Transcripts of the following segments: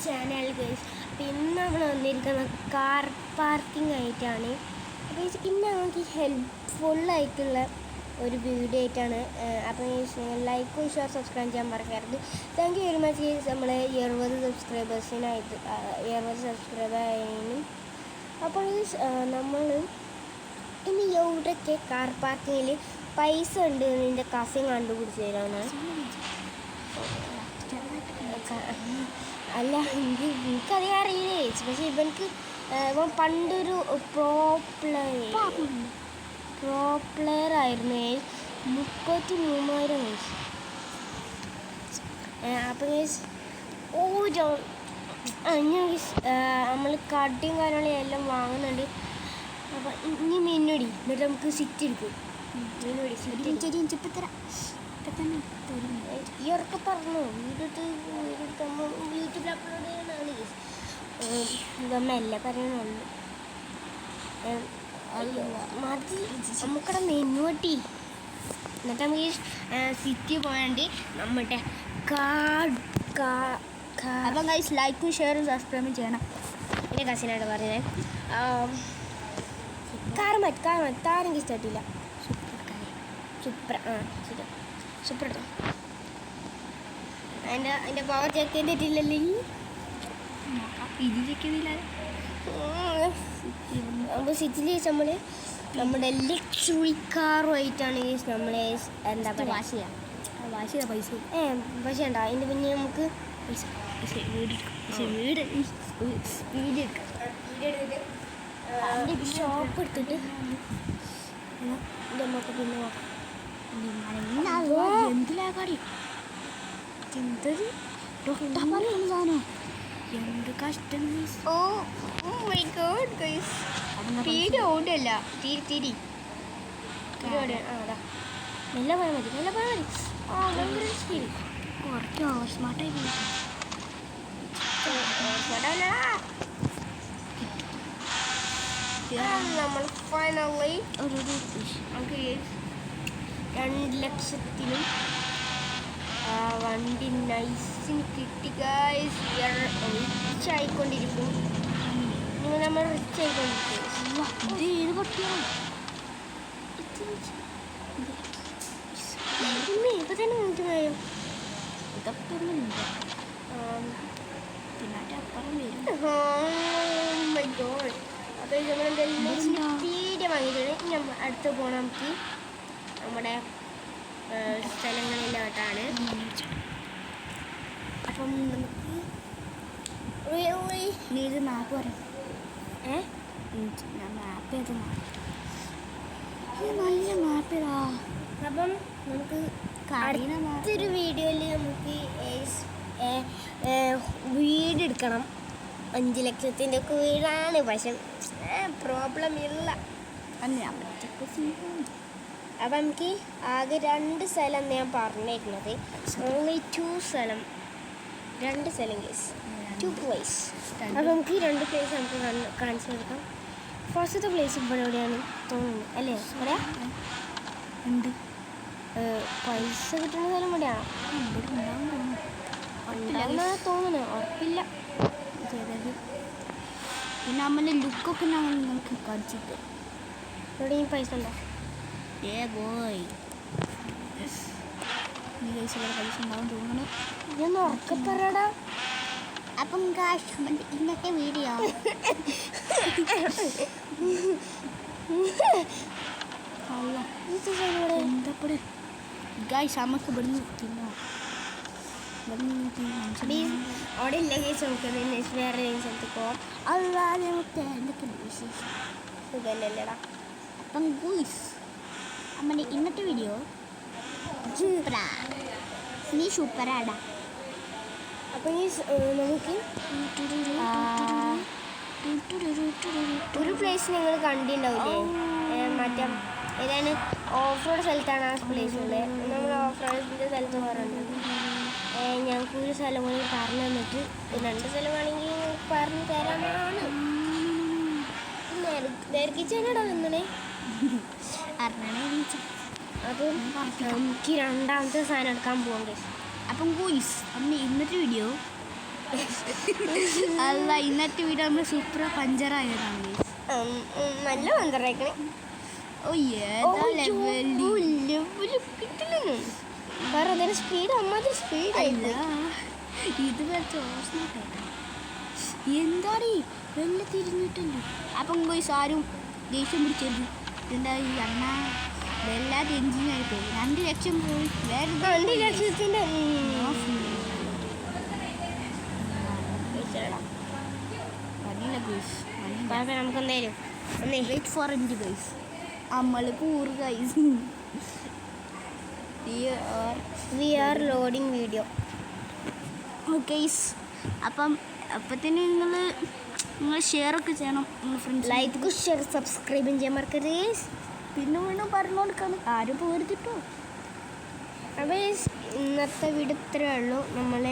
Channel guys. അപ്പോൾ ഇന്ന് നമ്മൾ വന്നിരിക്കുന്നത് കാർ പാർക്കിംഗ് ആയിട്ടാണ്. അപ്പോൾ ഇന്ന് നമുക്ക് ഹെൽപ്ഫുള്ളായിട്ടുള്ള ഒരു വീഡിയോ ആയിട്ടാണ്. അപ്പോൾ ലൈക്കും ഷെയർ സബ്സ്ക്രൈബ് ചെയ്യാൻ മറക്കരുത്. Thank you very much guys. നമ്മൾ 70 സബ്സ്ക്രൈബേഴ്സിനായിട്ട് 70 സബ്സ്ക്രൈബേഴ്സിനും. അപ്പോൾ നമ്മൾ ഇനി എവിടെയൊക്കെ കാർ പാർക്കിങ്ങിൽ പൈസ ഉണ്ട് ഇതിൻ്റെ കഫയും കണ്ടുപിടിച്ച് തരാനാണ്. അല്ല എനിക്കധികം അറിയില്ലേ, പക്ഷേ ഇവർക്ക് ഇവൻ പണ്ടൊരു പ്രോ പ്ലെയർ ആയിരുന്നു. 33,000 അപ്പം ഓരോ നമ്മൾ കടിയും കാര്യങ്ങളും എല്ലാം വാങ്ങുന്നുണ്ട്. അപ്പം ഇനി മിന്നടി എന്നിട്ട് നമുക്ക് സിറ്റ് എടുക്കും. മിന്നടി സിറ്റ് തരാം. ഈ ഉറക്കെ പറഞ്ഞു വീടെടുത്ത് നമ്മൾ യൂട്യൂബിൽ അപ്ലോഡ് ചെയ്യാനാണ്. ഇതമ്മല്ല പറയണുള്ളൂ. മതി നമുക്കടെ മെനുവട്ടി. എന്നിട്ട് നമുക്ക് സിറ്റി പോയാണ്ട് നമ്മുടെ അപ്പം ഗൈസ് ലൈക്കും ഷെയറും സബ്സ്ക്രൈബും ചെയ്യണം. എൻ്റെ കസിനായിട്ട് പറയുന്നത് താരെനിക്ക് ഇഷ്ടമായിട്ടില്ല. സൂപ്പർ ശരി സൂപ്പർ. അതിൻ്റെ പവർ ചെക്ക് ചെയ്തിട്ടില്ലല്ലേ? അപ്പോൾ സിറ്റിയിൽ നമ്മൾ നമ്മുടെ ലക്ഷറി കാറുമായിട്ടാണ് നമ്മളെ എന്താ പറയുക പൈസ ഉണ്ടോ അതിൻ്റെ പിന്നെ നമുക്ക് വീട് ഷോപ്പ് എടുത്തിട്ട് നമുക്ക് പിന്നെ എന്ത് കഷ്ടം. My God guys. തീരെ ഓടല്ല തിരി അതാ മെല്ലെ പോയാൽ മതി ഭയങ്കര സ്പീഡ്. കുറച്ച് ഓവർ സ്മാർട്ടായി നമ്മൾ ഫൈനലി 2 ലക്ഷത്തിനും വണ്ടി നൈസിന് കിട്ടി ഗൈസ്. റിച്ച് ആയിക്കൊണ്ടിരിക്കും. നമ്മൾ റിച്ച് ആയിക്കൊണ്ടിരിക്കും. ഇപ്പൊ തന്നെ മിനിറ്റ് കഴിയും. ഇതൊക്കെ അപ്പോൾ നമ്മളെന്തെല്ലാം തീരെ വാങ്ങിയിട്ടുണ്ട്. നമ്മൾ അടുത്ത് പോകണം നമുക്ക് നമ്മുടെ സ്ഥലങ്ങളിലോട്ടാണ്. അപ്പം നമുക്ക് ഇത് മാപ്പ് പറയാം. മാപ്പ് ഏത് നല്ല മാപ്പിടാ. അപ്പം നമുക്ക് അടുത്തൊരു വീഡിയോയിൽ നമുക്ക് വീടെടുക്കണം. 5 ലക്ഷത്തിൻ്റെ ഒക്കെ വീടാണ്, പക്ഷെ പ്രോബ്ലം ഇല്ല. അപ്പം നമുക്ക് ആകെ 2 സ്ഥലം ഞാൻ പറഞ്ഞിരുന്നത്. ഓൺലി 2 സ്ഥലം 2 സ്ഥലം കേസ് 2 പ്ലേസ്. അപ്പം നമുക്ക് 2 പ്ലേസ് നമുക്ക് കാണിച്ചു കൊടുക്കാം. ഫസ്റ്റത്തെ പ്ലേസ് ഇവിടെ എവിടെയാണ് തോന്നുന്നു അല്ലേ? ഇവിടെ ഉണ്ട് പൈസ കിട്ടുന്ന സ്ഥലം ഇവിടെയാണോ? ഉണ്ടാവുന്ന തോന്നുന്നു, ഉറപ്പില്ല. പിന്നെ നമ്മളുടെ ലുക്കൊക്കെ നമുക്ക് കാണിച്ചിട്ട് ഇവിടെ ഈ പൈസ ഉണ്ടോ? പൈസ ഉണ്ടാവും തോന്നുന്നു. ഇതൊന്ന് ഉറക്കെ പറയടാ. അപ്പം ഇന്നത്തെ വീഡിയോ ഗൈസ് നമുക്ക് ഇവിടുന്ന് തിന്നോ. അവിടെ ഇല്ല കേസ്. നമുക്ക് വേറെ സ്ഥലത്ത് പോവാം. അല്ലാതെ നമുക്ക് എന്തൊക്കെ വിശേഷം സുഖമല്ലല്ലേടാ. അപ്പം ഗൂയ്സ് നമ്മുടെ ഇന്നത്തെ വീഡിയോ നീ സൂപ്പറാടാ. അപ്പം നമുക്ക് ഒരു പ്ലേസ് നിങ്ങൾ കണ്ടിട്ടുണ്ടാവില്ലേ? മറ്റേ ഏതാണ് ഓഫ് റോഡ് സ്ഥലത്താണ് ആ പ്ലേസ് ഉള്ളത്. നമ്മൾ ഓഫ് റോഡിൻ്റെ സ്ഥലത്ത് പറയുന്നത്. ഞങ്ങൾക്ക് ഒരു സ്ഥലം കൂടി പറഞ്ഞു തന്നിട്ട് 2 സ്ഥലമാണെങ്കിൽ പറഞ്ഞു തരാനാണ്. ദൈർഘിച്ചാണോ നിന്നേ അറിഞ്ഞാണേ. അപ്പം എനിക്ക് 2ാമത്തെ സാധനം എടുക്കാൻ പോകണ്ടേ. അപ്പം ഗൂയ്സ് നമ്മുടെ ഇന്നത്തെ വീഡിയോ അല്ല ഇന്നത്തെ വീഡിയോ നമ്മൾ സൂപ്പർ പഞ്ചറായതാണ്. നല്ല പഞ്ചറായിക്കണേ. ഓ ഏതാ ലെവല് വേറെ അതിന് സ്പീഡ് അമ്മാതിരി സ്പീഡായില്ല. ഇത് എന്താടി വെല്ല തിരിഞ്ഞിട്ടുണ്ട്. അപ്പം പോയി സാരും ദേഷ്യം പിടിച്ചത് എന്തായി അണ്ണ വെല്ല തെഞ്ചിനായി പോയി. 2 ലക്ഷം പോയി. വേറെ 2 ലക്ഷത്തിൻ്റെ നമുക്ക് എന്തായാലും വെയിറ്റ് ഫോർ എൻ്റെ ഗൈസ്. നമ്മൾ കൂറ് guys. We are loading video guys. അപ്പത്തിന് നിങ്ങൾ ഷെയറൊക്കെ ചെയ്യണം. നിങ്ങൾ ഫ്രണ്ട്സ് ലൈക്ക് ഷെയർ സബ്സ്ക്രൈബും ചെയ്യാൻ മറക്കരുത്. പിന്നെ വേണം പറഞ്ഞു കൊടുക്കാൻ ആരും പോരുത്തിട്ടോ. അപ്പോൾ ഇന്നത്തെ വീഡിയോ ഇത്രയേ ഉള്ളൂ. നമ്മൾ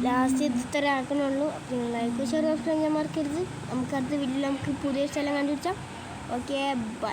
ലാസ്റ്റ് ഇത്ര ആക്കണുള്ളൂ. അപ്പോൾ നിങ്ങൾ ലൈക്ക് ഷെയർ സബ്സ്ക്രൈബ് ചെയ്യാൻ മറക്കരുത്. നമുക്ക് അടുത്ത വീഡിയോയിൽ നമുക്ക് പുതിയ സ്ഥലം കണ്ടുപിടിച്ചാൽ. Okay bye.